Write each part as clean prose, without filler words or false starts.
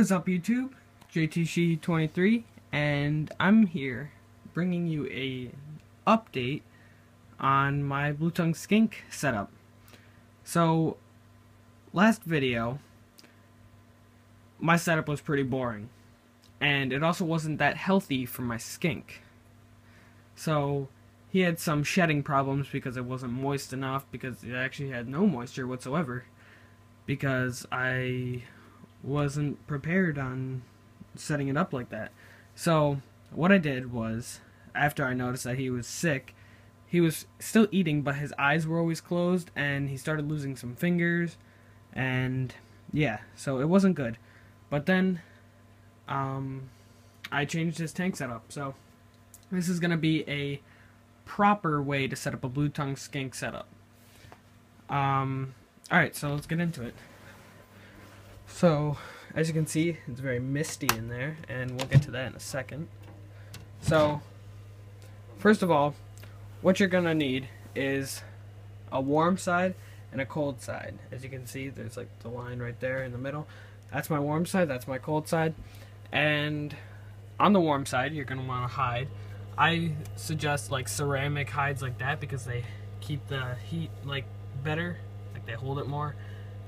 What is up, YouTube? JTC23, and I'm here bringing you a update on my Blue Tongue Skink setup. So, last video, my setup was pretty boring, and it also wasn't that healthy for my skink. So, he had some shedding problems because it wasn't moist enough, because it actually had no moisture whatsoever, because I wasn't prepared on setting it up like that. So what I did was, after I noticed that he was sick, he was still eating, but his eyes were always closed, and he started losing some fingers, and yeah, so it wasn't good. But then I changed his tank setup. So this is gonna be a proper way to set up a Blue Tongue Skink setup. Alright, so let's get into it. So, as you can see, it's very misty in there, and we'll get to that in a second. So, first of all, what you're gonna need is a warm side and a cold side. As you can see, there's like the line right there in the middle. That's my warm side, that's my cold side. And on the warm side, you're gonna want to hide. I suggest like ceramic hides like that, because they keep the heat like better, like they hold it more.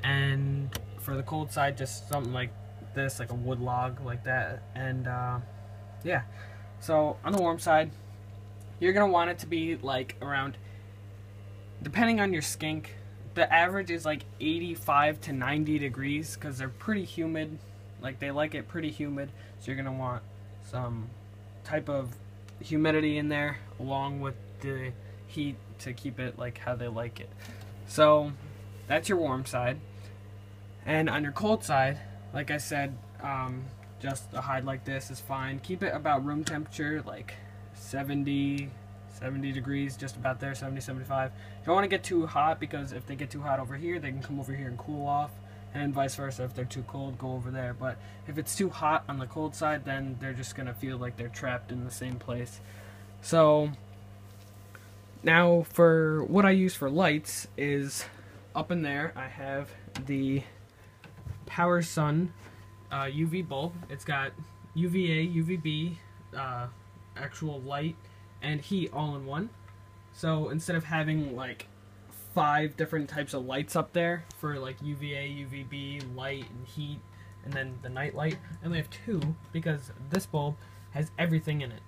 And for the cold side, just something like this, like a wood log like that. And yeah, so on the warm side, you're gonna want it to be like around, depending on your skink, the average is like 85 to 90 degrees, because they're pretty humid. Like, they like it pretty humid, so you're gonna want some type of humidity in there along with the heat to keep it like how they like it. So that's your warm side. And on your cold side, like I said, just a hide like this is fine. Keep it about room temperature, like 70 degrees, just about there, 70, 75. You don't want to get too hot, because if they get too hot over here, they can come over here and cool off, and vice versa. If they're too cold, go over there. But if it's too hot on the cold side, then they're just going to feel like they're trapped in the same place. So now for what I use for lights is, up in there I have the Power Sun UV bulb. It's got UVA, UVB, actual light and heat all in one. So instead of having like 5 different types of lights up there for like UVA, UVB, light and heat, and then the night light, I only have 2, because this bulb has everything in it.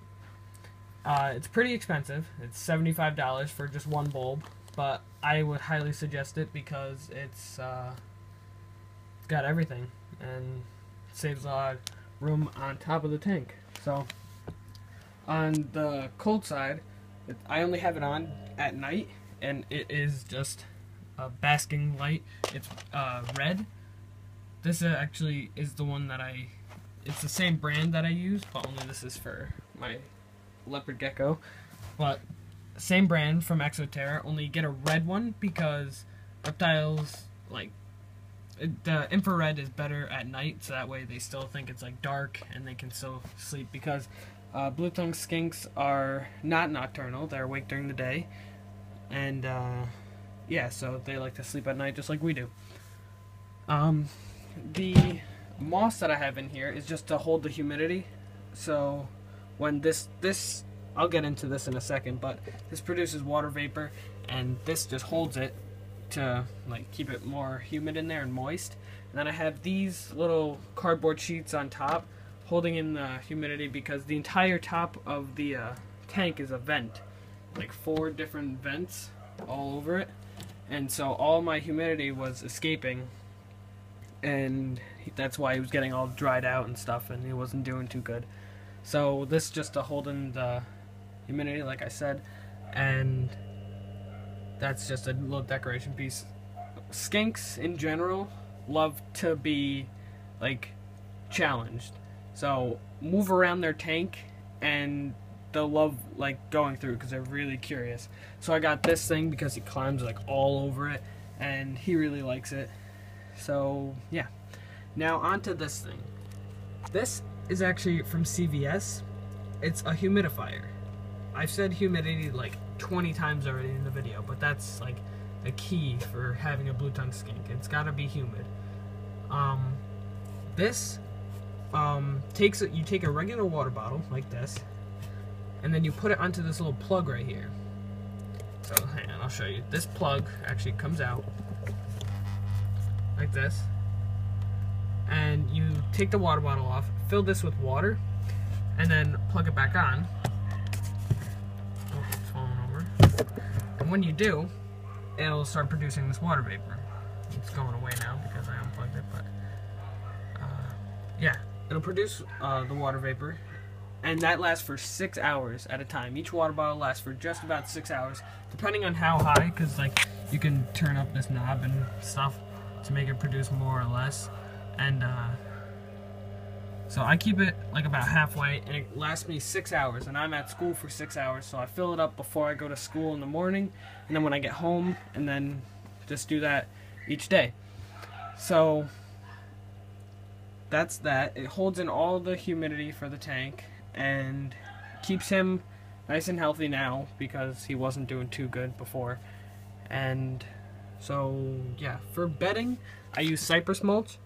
It's pretty expensive. It's $75 for just one bulb, but I would highly suggest it, because it's got everything and saves a lot of room on top of the tank. So on the cold side, I only have it on at night, and it is just a basking light. It's red. This actually is the one that it's the same brand that I use, but only this is for my leopard gecko. But same brand from Exoterra, only get a red one, because reptiles, like, the infrared is better at night, so that way they still think it's like dark and they can still sleep, because Blue Tongue Skinks are not nocturnal, they're awake during the day, and yeah, so they like to sleep at night just like we do. The moss that I have in here is just to hold the humidity. So when this I'll get into this in a second, but this produces water vapor, and this just holds it to like keep it more humid in there and moist. And then I have these little cardboard sheets on top holding in the humidity, because the entire top of the tank is a vent, like 4 different vents all over it, and so all my humidity was escaping, and that's why he was getting all dried out and stuff, and he wasn't doing too good. So this just to hold in the humidity, like I said, and that's just a little decoration piece. Skinks in general love to be like challenged, so move around their tank and they'll love like going through, because they're really curious. So I got this thing because he climbs like all over it, and he really likes it. So yeah, now onto this thing. This is actually from CVS. It's a humidifier. I've said humidity like 20 times already in the video, but that's like a key for having a Blue Tongue Skink. It's gotta be humid. This you take a regular water bottle like this, and then you put it onto this little plug right here. So hang on, I'll show you. This plug actually comes out like this, and you take the water bottle off, fill this with water, and then plug it back on. Oh, it's falling over. And when you do, it'll start producing this water vapor. It's going away now because I unplugged it, but yeah, it'll produce the water vapor, and that lasts for 6 hours at a time. Each water bottle lasts for just about 6 hours, depending on how high, because like you can turn up this knob and stuff to make it produce more or less. And so I keep it like about halfway, and it lasts me 6 hours, and I'm at school for 6 hours, so I fill it up before I go to school in the morning, and then when I get home, and then just do that each day. So that's that. It holds in all the humidity for the tank and keeps him nice and healthy now because he wasn't doing too good before. And so yeah, for bedding I use cypress mulch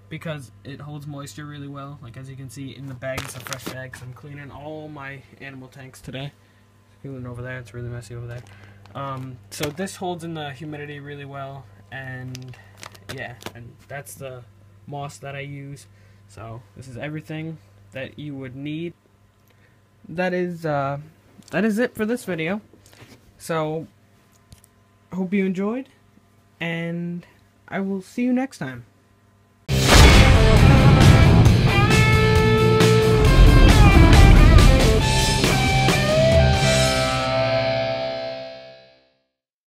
because it holds moisture really well. Like as you can see in the bag, it's a fresh bag, so I'm cleaning all my animal tanks today. Cleaning over there, it's really messy over there. So this holds in the humidity really well, and yeah, and that's the moss that I use. So this is everything that you would need. That is it for this video. So hope you enjoyed, and I will see you next time.